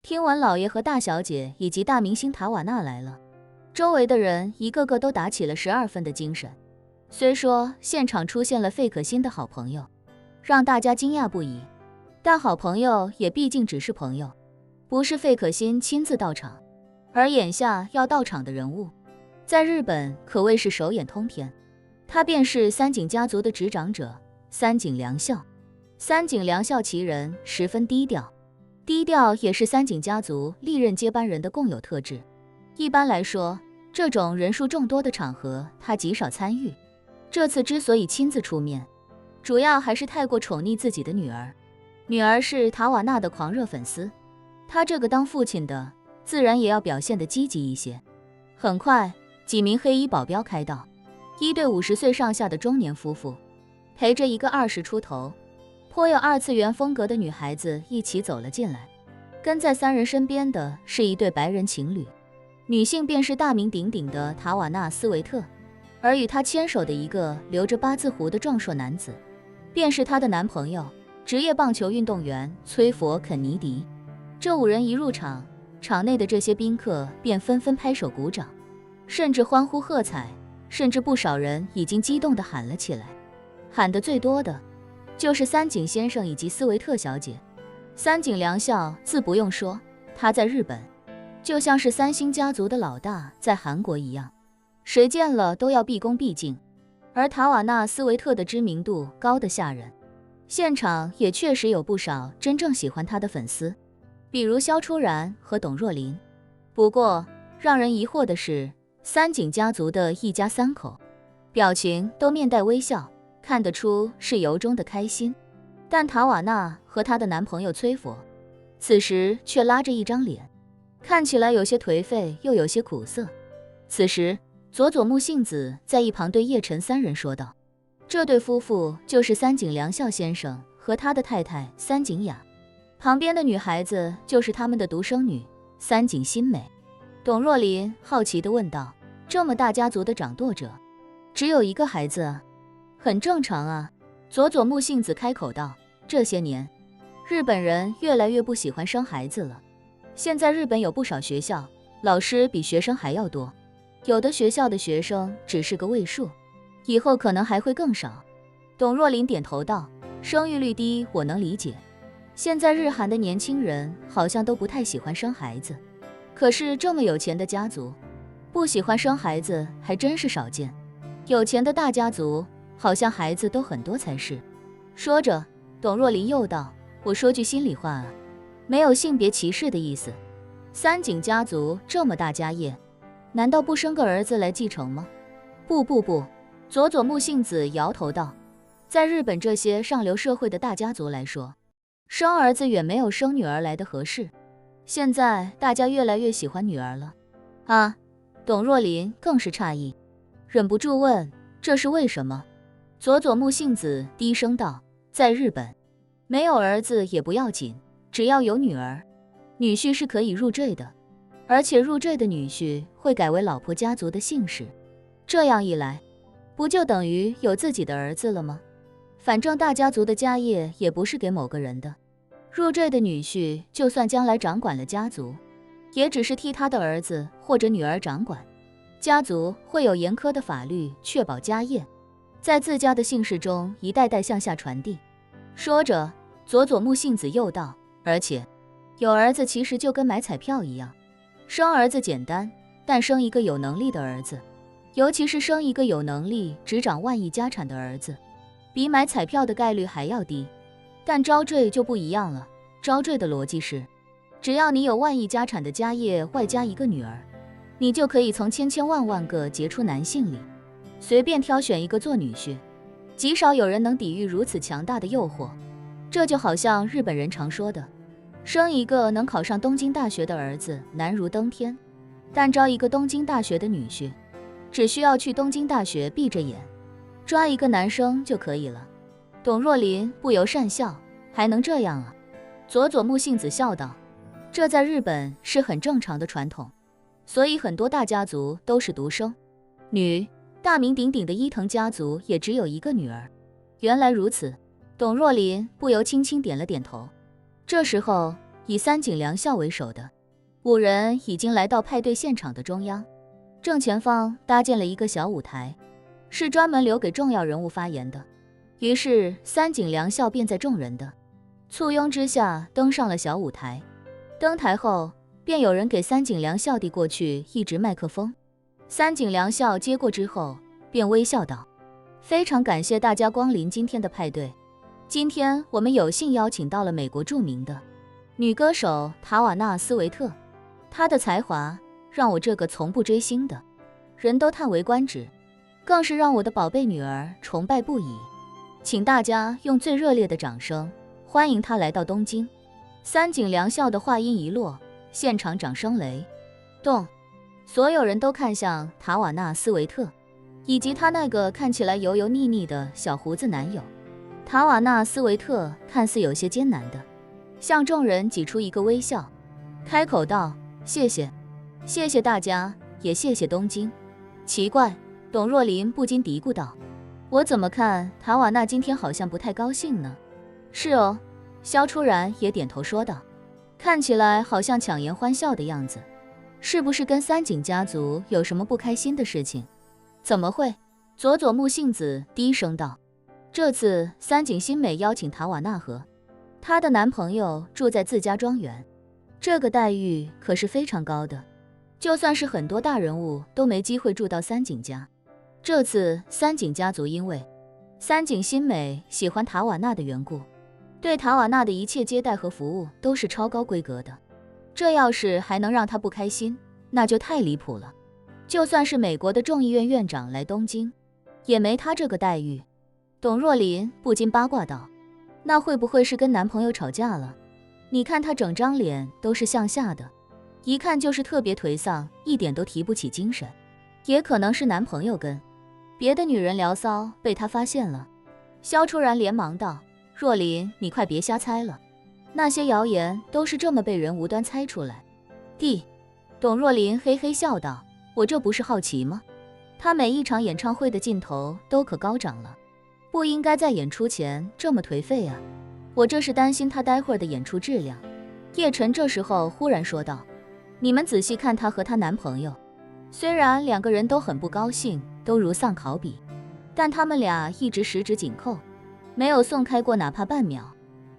听闻老爷和大小姐以及大明星塔瓦纳来了，周围的人一个个都打起了12分的精神。虽说现场出现了费可欣的好朋友，让大家惊讶不已，但好朋友也毕竟只是朋友，不是费可欣亲自到场。而眼下要到场的人物，在日本可谓是手眼通天，他便是三井家族的执掌者三井良孝。三井良孝其人十分低调，低调也是三井家族历任接班人的共有特质。一般来说，这种人数众多的场合他极少参与，这次之所以亲自出面，主要还是太过宠溺自己的女儿。女儿是塔瓦纳的狂热粉丝，他这个当父亲的自然也要表现得积极一些。很快，几名黑衣保镖开道，一对50岁上下的中年夫妇陪着一个20出头颇有二次元风格的女孩子一起走了进来。跟在三人身边的是一对白人情侣，女性便是大名鼎鼎的塔瓦纳斯维特，而与她牵手的一个留着八字胡的壮硕男子，便是她的男朋友，职业棒球运动员崔佛肯尼迪。这5人一入场，场内的这些宾客便纷纷拍手鼓掌，甚至欢呼喝彩，甚至不少人已经激动地喊了起来。喊得最多的就是三井先生以及斯维特小姐。三井良孝自不用说，他在日本就像是三星家族的老大在韩国一样，谁见了都要毕恭毕敬。而塔瓦纳斯维特的知名度高得吓人，现场也确实有不少真正喜欢他的粉丝，比如萧初然和董若琳。不过让人疑惑的是，三井家族的一家3口表情都面带微笑，看得出是由衷的开心。但塔瓦纳和她的男朋友崔佛此时却拉着一张脸，看起来有些颓废又有些苦涩。此时佐佐木幸子在一旁对叶晨3人说道，这对夫妇就是三井良孝先生和他的太太三井雅，旁边的女孩子就是他们的独生女三井新美。董若琳好奇地问道，这么大家族的掌舵者只有一个孩子啊？很正常啊。佐佐木幸子开口道，这些年日本人越来越不喜欢生孩子了，现在日本有不少学校老师比学生还要多，有的学校的学生只是个位数，以后可能还会更少。董若琳点头道，生育率低我能理解，现在日韩的年轻人好像都不太喜欢生孩子，可是这么有钱的家族不喜欢生孩子还真是少见，有钱的大家族好像孩子都很多才是。说着，董若琳又道，我说句心里话啊，没有性别歧视的意思，三井家族这么大家业，难道不生个儿子来继承吗？不，佐佐木幸子摇头道，在日本这些上流社会的大家族来说，生儿子远没有生女儿来的合适，现在大家越来越喜欢女儿了啊。董若琳更是诧异，忍不住问，这是为什么？佐佐木幸子低声道，在日本没有儿子也不要紧，只要有女儿，女婿是可以入赘的，而且入赘的女婿会改为老婆家族的姓氏，这样一来不就等于有自己的儿子了吗？反正大家族的家业也不是给某个人的，入赘的女婿就算将来掌管了家族，也只是替他的儿子或者女儿掌管，家族会有严苛的法律确保家业在自家的姓氏中一代代向下传递。说着，佐佐木幸子又道，而且有儿子其实就跟买彩票一样，生儿子简单，但生一个有能力的儿子，尤其是生一个有能力执掌万亿家产的儿子，比买彩票的概率还要低。但招赘就不一样了，招赘的逻辑是，只要你有万亿家产的家业外加一个女儿，你就可以从千千万万个杰出男性里随便挑选一个做女婿，极少有人能抵御如此强大的诱惑。这就好像日本人常说的，生一个能考上东京大学的儿子难如登天，但招一个东京大学的女婿，只需要去东京大学闭着眼抓一个男生就可以了。董若琳不由讪笑，还能这样啊？佐佐木幸子笑道，这在日本是很正常的传统，所以很多大家族都是独生女，大名鼎鼎的伊藤家族也只有一个女儿。原来如此，董若琳不由轻轻点了点头。这时候以三井良校为首的5人已经来到派对现场的中央，正前方搭建了一个小舞台，是专门留给重要人物发言的。于是三井良校便在众人的簇拥之下登上了小舞台。登台后，便有人给三井良校递过去一支麦克风。三井良校接过之后，便微笑道：“非常感谢大家光临今天的派对。今天我们有幸邀请到了美国著名的女歌手塔瓦纳斯维特，她的才华让我这个从不追星的人都叹为观止，更是让我的宝贝女儿崇拜不已。请大家用最热烈的掌声欢迎她来到东京。”三井良校的话音一落，现场掌声雷动，所有人都看向塔瓦纳斯维特以及他那个看起来油油腻腻的小胡子男友。塔瓦纳斯维特看似有些艰难的向众人挤出一个微笑，开口道：“谢谢，谢谢大家，也谢谢东京。”奇怪，董若琳不禁嘀咕道：“我怎么看塔瓦纳今天好像不太高兴呢？”是哦，萧初然也点头说道，看起来好像强颜欢笑的样子，是不是跟三井家族有什么不开心的事情？怎么会？佐佐木幸子低声道，这次三井新美邀请塔瓦纳和她的男朋友住在自家庄园，这个待遇可是非常高的，就算是很多大人物都没机会住到三井家。这次三井家族因为三井新美喜欢塔瓦纳的缘故，对塔瓦纳的一切接待和服务都是超高规格的，这要是还能让他不开心，那就太离谱了。就算是美国的众议院院长来东京，也没他这个待遇。董若琳不禁八卦道，那会不会是跟男朋友吵架了？你看他整张脸都是向下的，一看就是特别颓丧，一点都提不起精神。也可能是男朋友跟别的女人聊骚被他发现了。萧初然连忙道，若琳，你快别瞎猜了，那些谣言都是这么被人无端猜出来。董若琳嘿嘿笑道，我这不是好奇吗？他每一场演唱会的劲头都可高涨了，不应该在演出前这么颓废啊，我这是担心他待会儿的演出质量。叶晨这时候忽然说道，你们仔细看她和她男朋友，虽然2个人都很不高兴，都如丧考妣，但他们俩一直十指紧扣，没有松开过哪怕半秒。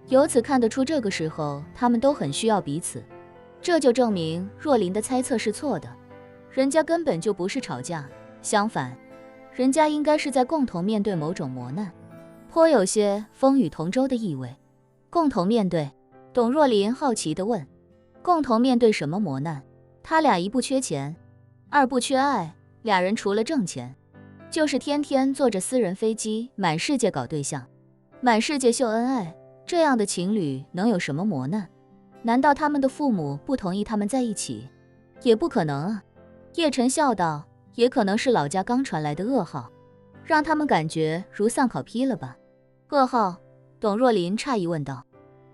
由此看得出，这个时候他们都很需要彼此。这就证明若琳的猜测是错的，人家根本就不是吵架，相反，人家应该是在共同面对某种磨难，颇有些风雨同舟的意味。共同面对？董若琳好奇地问，共同面对什么磨难？他俩一不缺钱，二不缺爱，俩人除了挣钱，就是天天坐着私人飞机满世界搞对象，满世界秀恩爱，这样的情侣能有什么磨难？难道他们的父母不同意他们在一起？也不可能啊。叶晨笑道，也可能是老家刚传来的噩耗，让他们感觉如丧考妣了吧。噩耗？董若琳诧异问道，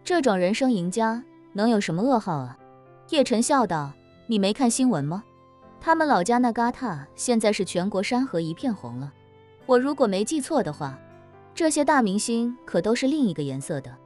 这种人生赢家能有什么噩耗啊？叶晨笑道，你没看新闻吗？他们老家那旮沓现在是全国山河一片红了，我如果没记错的话，这些大明星可都是另一个颜色的。